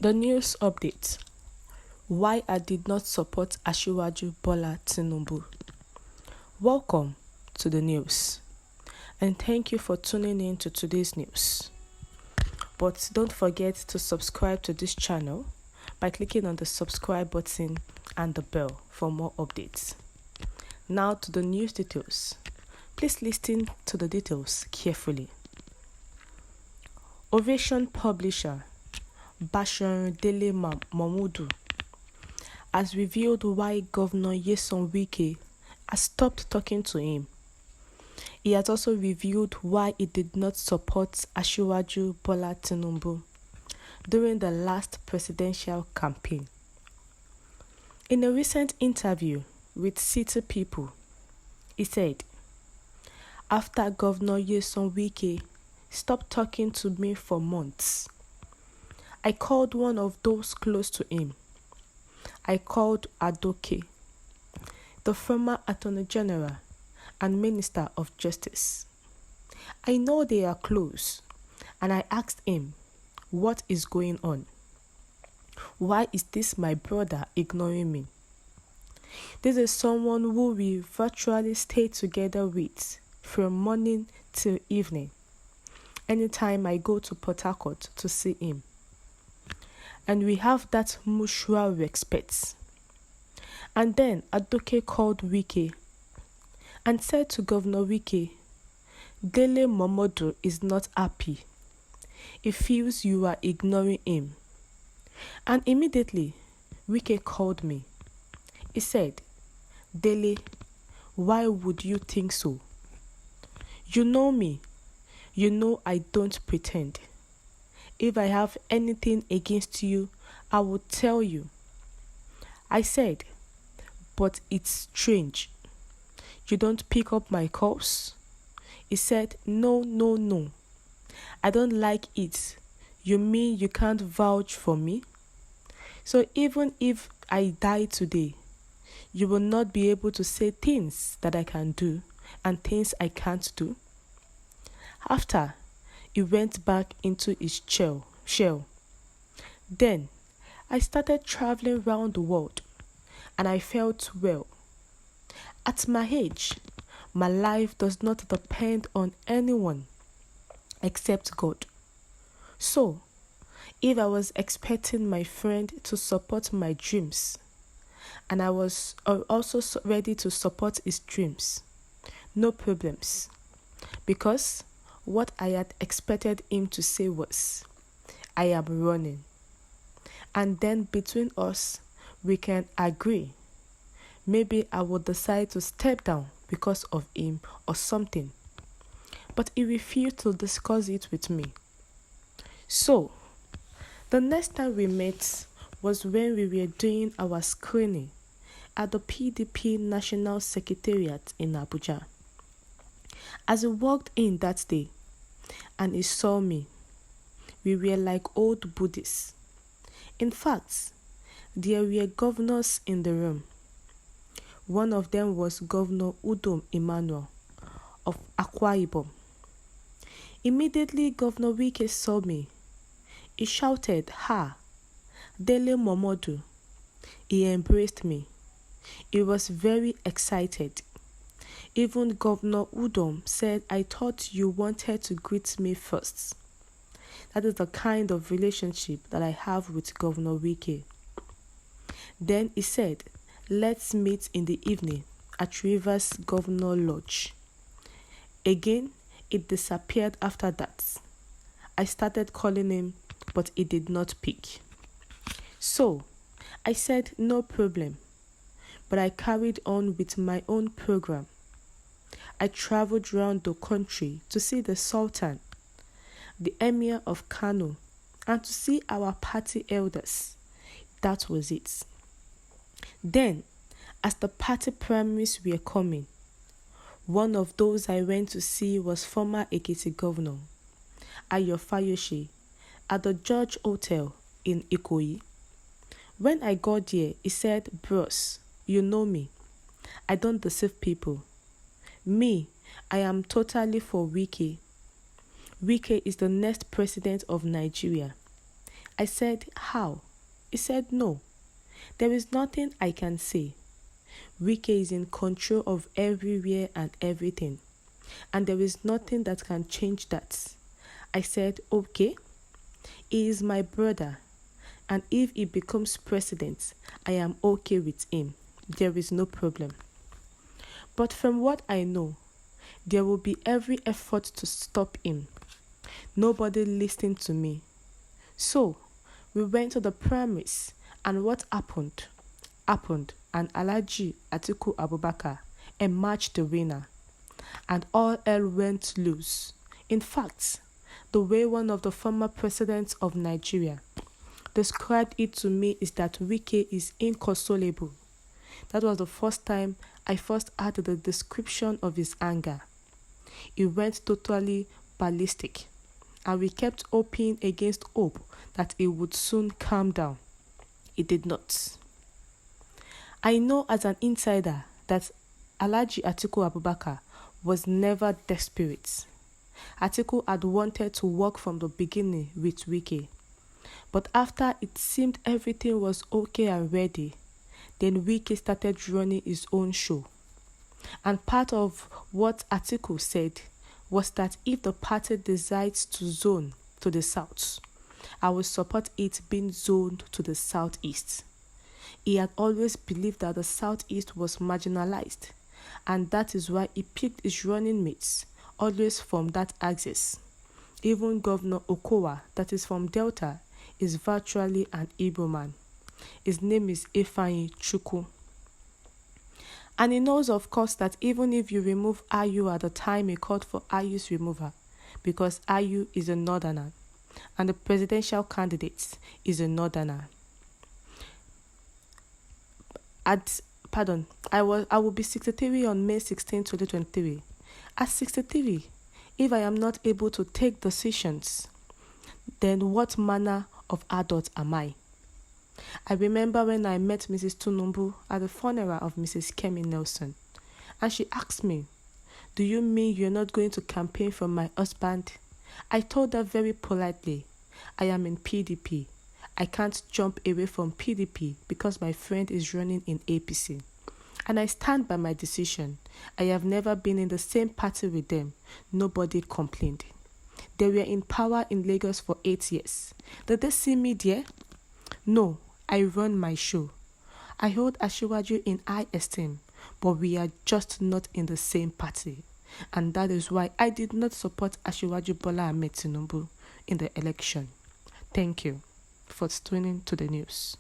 The news update. Why I did not support Asiwaju Bola Tinubu. Welcome to the news, and thank you for tuning in to today's news. But don't forget to subscribe to this channel by clicking on the subscribe button and the bell for more updates. Now to the news details. Please listen to the details carefully. Ovation publisher Bashir Dele Mamudu has revealed why Governor Nyesom Wike has stopped talking to him. He has also revealed why he did not support Asiwaju Bola Tinubu during the last presidential campaign. In a recent interview with City People, he said, "After Governor Nyesom Wike stopped talking to me for months, I called one of those close to him. I called Adoke, the former Attorney General and Minister of Justice. I know they are close, and I asked him, what is going on? Why is this my brother ignoring me? This is someone who we virtually stay together with from morning till evening, anytime I go to Port Harcourt to see him. And we have that mutual respect." And then Adoke called Wike and said to Governor Wike, "Dele Momodu is not happy. He feels you are ignoring him." And immediately, Wike called me. He said, "Dele, why would you think so? You know me. You know I don't pretend. If I have anything against you, I will tell you." I said, "But it's strange. You don't pick up my calls?" He said, No. I don't like it. You mean you can't vouch for me? So even if I die today, you will not be able to say things that I can do and things I can't do?" After, he went back into his shell. Then, I started traveling around the world, and I felt well. At my age, my life does not depend on anyone except God. So, if I was expecting my friend to support my dreams, and I was also ready to support his dreams, no problems, because what I had expected him to say was, "I am running." And then between us, we can agree. Maybe I would decide to step down because of him or something. But he refused to discuss it with me. So, the next time we met was when we were doing our screening at the PDP National Secretariat in Abuja. As he walked in that day and he saw me, we were like old Buddhists. In fact, there were governors in the room. One of them was Governor Udom Emmanuel of Akwa Ibom. Immediately, Governor Wike saw me. He shouted, "Ha! Dele Momodu." He embraced me. He was very excited. Even Governor Udom said, "I thought you wanted to greet me first." That is the kind of relationship that I have with Governor Wike. Then he said, "Let's meet in the evening at Rivers Governor Lodge." Again, it disappeared after that. I started calling him, but he did not pick. So, I said, "No problem." But I carried on with my own program. I traveled around the country to see the Sultan, the Emir of Kano, and to see our party elders. That was it. Then, as the party primaries were coming, one of those I went to see was former Ekiti Governor Ayo Fayose at the George Hotel in Ikoyi. When I got there, he said, "Bros, you know me. I don't deceive people. Me, I am totally for Wike. Wike is the next president of Nigeria. I said, how? He said, no. There is nothing I can say. Wike is in control of everywhere and everything, and there is nothing that can change that. I said, okay, he is my brother, and if he becomes president, I am okay with him. There is no problem. But from what I know, there will be every effort to stop him. Nobody listened to me. So, we went to the primaries, and what happened? And Alhaji Atiku Abubakar emerged the winner, and all hell went loose. In fact, the way one of the former presidents of Nigeria described it to me is that Wike is inconsolable. That was the first time I first heard the description of his anger. He went totally ballistic, and we kept hoping against hope that he would soon calm down. He did not. I know as an insider that Alhaji Atiku Abubakar was never desperate. Atiku had wanted to work from the beginning with Wike, but after it seemed everything was okay and ready, then Wike started running his own show. And part of what Atiku said was that if the party decides to zone to the south, I will support it being zoned to the southeast. He had always believed that the southeast was marginalized, and that is why he picked his running mates, always from that axis. Even Governor Okowa, that is from Delta, is virtually an Igbo man. His name is Ifeanyi Chukwu. And he knows, of course, that even if you remove Ayu at the time he called for Ayu's removal, because Ayu is a northerner, and the presidential candidate is a northerner. I will be 63 on May 16, 2023. At 63, if I am not able to take decisions, then what manner of adult am I? I remember when I met Mrs. Tinubu at the funeral of Mrs. Kemi Nelson, and she asked me, "Do you mean you're not going to campaign for my husband?" I told her very politely, "I am in PDP. I can't jump away from PDP because my friend is running in APC. And I stand by my decision. I have never been in the same party with them. Nobody complained. They were in power in Lagos for 8 years. Did they see me there? No, I run my show. I hold Asiwaju in high esteem, but we are just not in the same party. And that is why I did not support Asiwaju Bola Ahmed Tinubu in the election." Thank you for tuning to the news.